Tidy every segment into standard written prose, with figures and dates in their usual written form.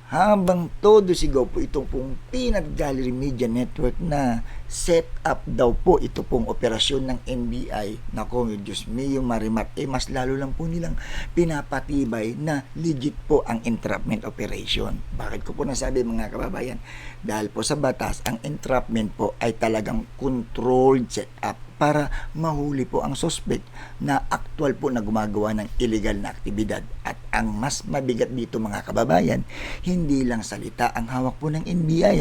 habang todo sigaw po itong pong Peanut Gallery Media Network na set up daw po ito pong operasyon ng NBI. Nako, Diyos mio, Marimar, mas lalo lang po nilang pinapatibay na legit po ang entrapment operation. Bakit ko po nasabi, mga kababayan? Dahil po sa batas, ang entrapment po ay talagang controlled set up para mahuli po ang suspect na actual po na gumagawa ng illegal na aktibidad. At ang mas mabigat dito, mga kababayan, hindi lang salita ang hawak po ng NBI.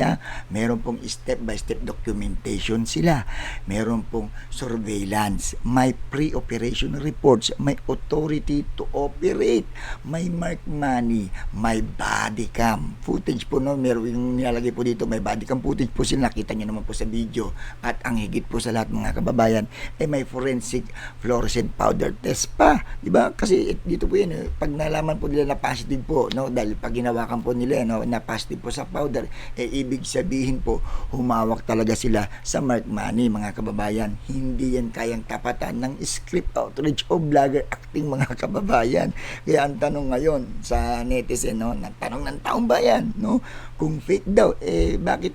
Meron pong step by step documentation sila, meron pong surveillance, may pre-operation reports, may authority to operate, may mark money, may body cam footage po, no? Meron yung nilalagay po dito, may body cam footage po sila, nakita nyo naman po sa video. At ang higit po sa lahat, mga kababayan, may forensic fluorescent powder test pa, di ba? Kasi dito po yan, pag nalaman po nila na positive po, no, dahil pag ginawakan po nila, no, na positive po sa powder, ibig sabihin po humawak talaga sila sa mark money, mga kababayan. Hindi yan kayang tapatan ng script outreach o vlogger acting, mga kababayan. Kaya ang tanong ngayon sa netizen, no, tanong ng taong bayan, no, kung fake daw, bakit?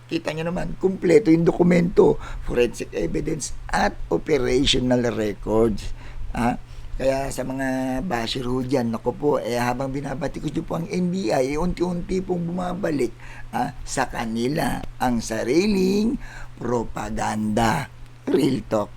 Kita nyo naman, kumpleto yung dokumento, forensic evidence at operational records. Kaya sa mga basher ho dyan, naku po, habang binabati ko po ang NBI, unti-unti pong bumabalik sa kanila ang sariling propaganda. Real talk.